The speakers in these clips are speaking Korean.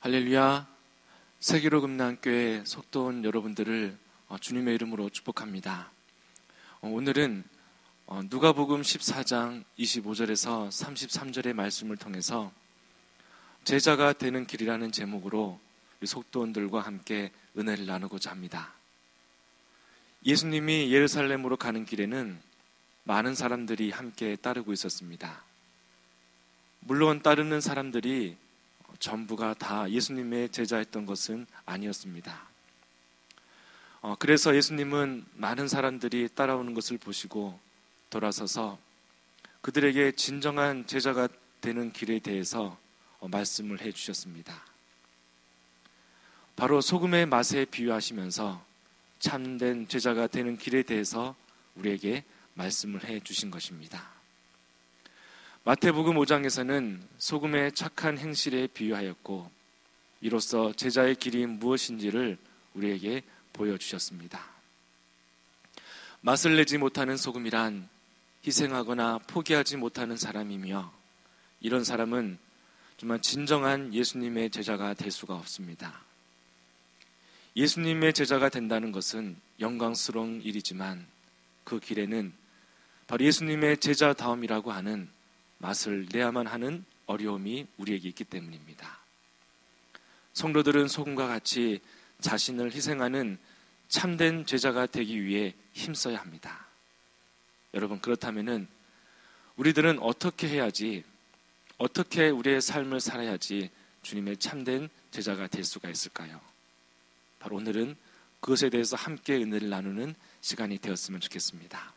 할렐루야. 세계로 금난교회 속도원 여러분들을 주님의 이름으로 축복합니다. 오늘은 누가복음 14장 25절에서 33절의 말씀을 통해서 제자가 되는 길이라는 제목으로 우리 속도원들과 함께 은혜를 나누고자 합니다. 예수님이 예루살렘으로 가는 길에는 많은 사람들이 함께 따르고 있었습니다. 물론 따르는 사람들이 전부가 다 예수님의 제자였던 것은 아니었습니다. 그래서 예수님은 많은 사람들이 따라오는 것을 보시고 돌아서서 그들에게 진정한 제자가 되는 길에 대해서 말씀을 해주셨습니다. 바로 소금의 맛에 비유하시면서 참된 제자가 되는 길에 대해서 우리에게 말씀을 해주신 것입니다. 마태복음 5장에서는 소금의 착한 행실에 비유하였고 이로써 제자의 길이 무엇인지를 우리에게 보여주셨습니다. 맛을 내지 못하는 소금이란 희생하거나 포기하지 못하는 사람이며 이런 사람은 정말 진정한 예수님의 제자가 될 수가 없습니다. 예수님의 제자가 된다는 것은 영광스러운 일이지만 그 길에는 바로 예수님의 제자다움이라고 하는 맛을 내야만 하는 어려움이 우리에게 있기 때문입니다. 성도들은 소금과 같이 자신을 희생하는 참된 제자가 되기 위해 힘써야 합니다. 여러분, 그렇다면은 우리들은 어떻게 해야지, 어떻게 우리의 삶을 살아야지 주님의 참된 제자가 될 수가 있을까요? 바로 오늘은 그것에 대해서 함께 은혜를 나누는 시간이 되었으면 좋겠습니다.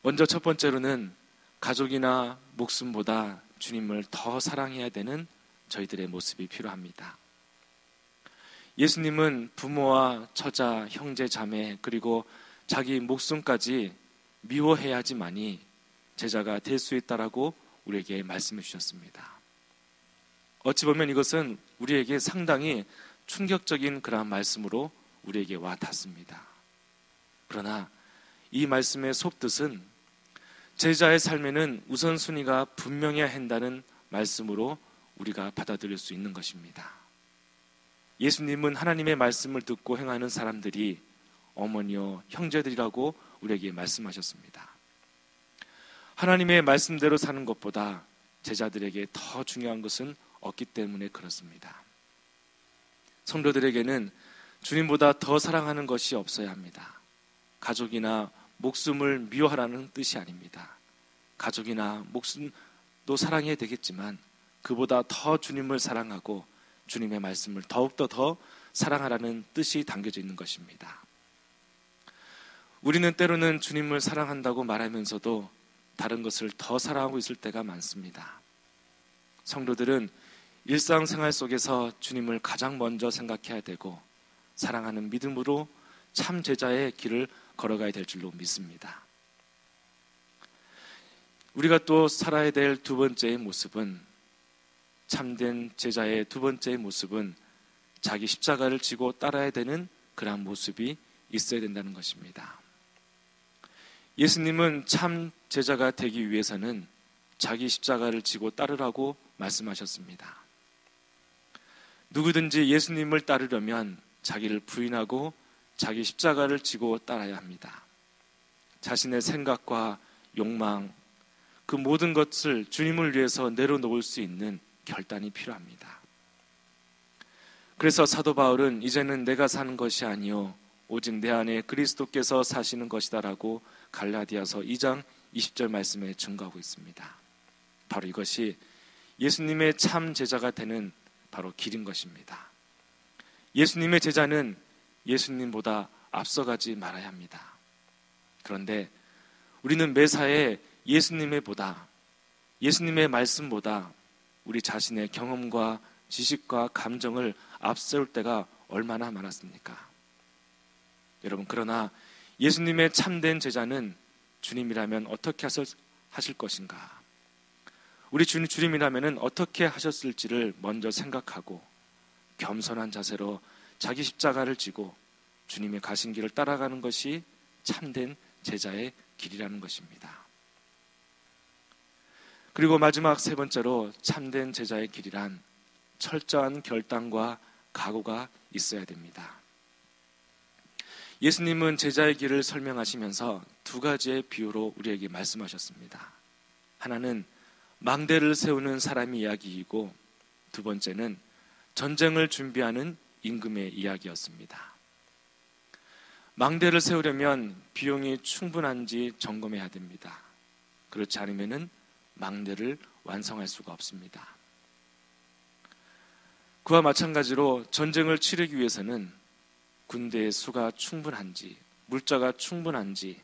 먼저 첫 번째로는 가족이나 목숨보다 주님을 더 사랑해야 되는 저희들의 모습이 필요합니다. 예수님은 부모와 처자, 형제, 자매 그리고 자기 목숨까지 미워해야지만이 제자가 될 수 있다라고 우리에게 말씀해 주셨습니다. 어찌 보면 이것은 우리에게 상당히 충격적인 그러한 말씀으로 우리에게 와 닿습니다. 그러나 이 말씀의 속뜻은 제자의 삶에는 우선순위가 분명해야 한다는 말씀으로 우리가 받아들일 수 있는 것입니다. 예수님은 하나님의 말씀을 듣고 행하는 사람들이 어머니요 형제들이라고 우리에게 말씀하셨습니다. 하나님의 말씀대로 사는 것보다 제자들에게 더 중요한 것은 없기 때문에 그렇습니다. 성도들에게는 주님보다 더 사랑하는 것이 없어야 합니다. 가족이나 목숨을 미워하라는 뜻이 아닙니다. 가족이나 목숨도 사랑해야 되겠지만 그보다 더 주님을 사랑하고 주님의 말씀을 더욱더 더 사랑하라는 뜻이 담겨져 있는 것입니다. 우리는 때로는 주님을 사랑한다고 말하면서도 다른 것을 더 사랑하고 있을 때가 많습니다. 성도들은 일상생활 속에서 주님을 가장 먼저 생각해야 되고 사랑하는 믿음으로 참 제자의 길을 걸어가야 될 줄로 믿습니다. 우리가 또 살아야 될 두 번째의 모습은, 참된 제자의 두 번째의 모습은 자기 십자가를 지고 따라야 되는 그러한 모습이 있어야 된다는 것입니다. 예수님은 참 제자가 되기 위해서는 자기 십자가를 지고 따르라고 말씀하셨습니다. 누구든지 예수님을 따르려면 자기를 부인하고 자기 십자가를 지고 따라야 합니다. 자신의 생각과 욕망, 그 모든 것을 주님을 위해서 내려놓을 수 있는 결단이 필요합니다. 그래서 사도 바울은 이제는 내가 사는 것이 아니요 오직 내 안에 그리스도께서 사시는 것이다라고 갈라디아서 2장 20절 말씀에 증거하고 있습니다. 바로 이것이 예수님의 참 제자가 되는 바로 길인 것입니다. 예수님의 제자는 예수님보다 앞서가지 말아야 합니다. 그런데 우리는 매사에 예수님의 말씀보다 우리 자신의 경험과 지식과 감정을 앞세울 때가 얼마나 많았습니까? 여러분, 그러나 예수님의 참된 제자는 주님이라면 어떻게 하실 것인가? 우리 주님이라면 어떻게 하셨을지를 먼저 생각하고 겸손한 자세로 자기 십자가를 지고 주님의 가신 길을 따라가는 것이 참된 제자의 길이라는 것입니다. 그리고 마지막 세 번째로 참된 제자의 길이란 철저한 결단과 각오가 있어야 됩니다. 예수님은 제자의 길을 설명하시면서 두 가지의 비유로 우리에게 말씀하셨습니다. 하나는 망대를 세우는 사람의 이야기이고 두 번째는 전쟁을 준비하는 임금의 이야기였습니다. 망대를 세우려면 비용이 충분한지 점검해야 됩니다. 그렇지 않으면 망대를 완성할 수가 없습니다. 그와 마찬가지로 전쟁을 치르기 위해서는 군대의 수가 충분한지, 물자가 충분한지,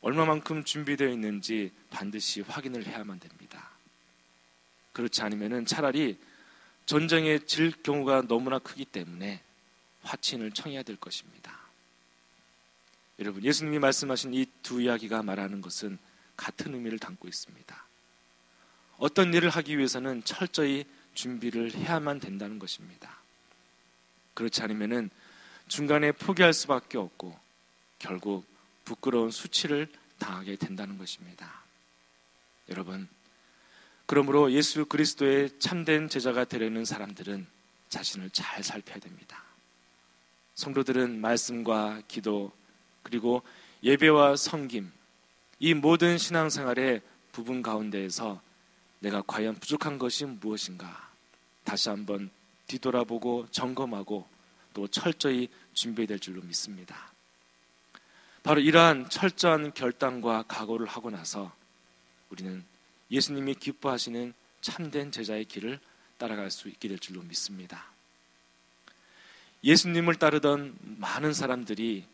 얼마만큼 준비되어 있는지 반드시 확인을 해야만 됩니다. 그렇지 않으면 차라리 전쟁에 질 경우가 너무나 크기 때문에 화친을 청해야 될 것입니다. 여러분, 예수님이 말씀하신 이 두 이야기가 말하는 것은 같은 의미를 담고 있습니다. 어떤 일을 하기 위해서는 철저히 준비를 해야만 된다는 것입니다. 그렇지 않으면 중간에 포기할 수밖에 없고 결국 부끄러운 수치를 당하게 된다는 것입니다. 여러분, 그러므로 예수 그리스도의 참된 제자가 되려는 사람들은 자신을 잘 살펴야 됩니다. 성도들은 말씀과 기도 그리고 예배와 섬김, 이 모든 신앙생활의 부분 가운데에서 내가 과연 부족한 것이 무엇인가 다시 한번 뒤돌아보고 점검하고 또 철저히 준비해야 될 줄로 믿습니다. 바로 이러한 철저한 결단과 각오를 하고 나서 우리는 예수님이 기뻐하시는 참된 제자의 길을 따라갈 수 있게 될 줄로 믿습니다. 예수님을 따르던 많은 사람들이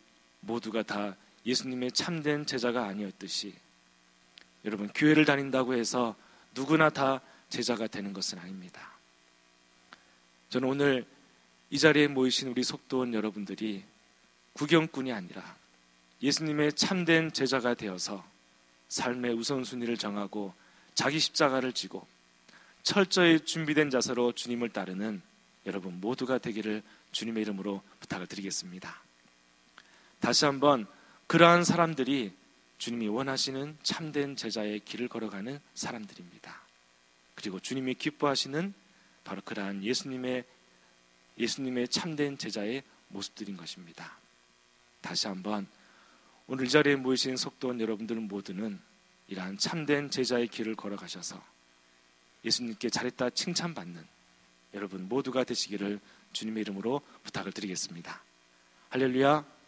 모두가 다 예수님의 참된 제자가 아니었듯이 여러분, 교회를 다닌다고 해서 누구나 다 제자가 되는 것은 아닙니다. 저는 오늘 이 자리에 모이신 우리 속도원 여러분들이 구경꾼이 아니라 예수님의 참된 제자가 되어서 삶의 우선순위를 정하고 자기 십자가를 지고 철저히 준비된 자세로 주님을 따르는 여러분 모두가 되기를 주님의 이름으로 부탁을 드리겠습니다. 다시 한번 그러한 사람들이 주님이 원하시는 참된 제자의 길을 걸어가는 사람들입니다. 그리고 주님이 기뻐하시는 바로 그러한 예수님의 참된 제자의 모습들인 것입니다. 다시 한번 오늘 이 자리에 모이신 속도원 여러분들 모두는 이러한 참된 제자의 길을 걸어가셔서 예수님께 잘했다 칭찬받는 여러분 모두가 되시기를 주님의 이름으로 부탁을 드리겠습니다. 할렐루야.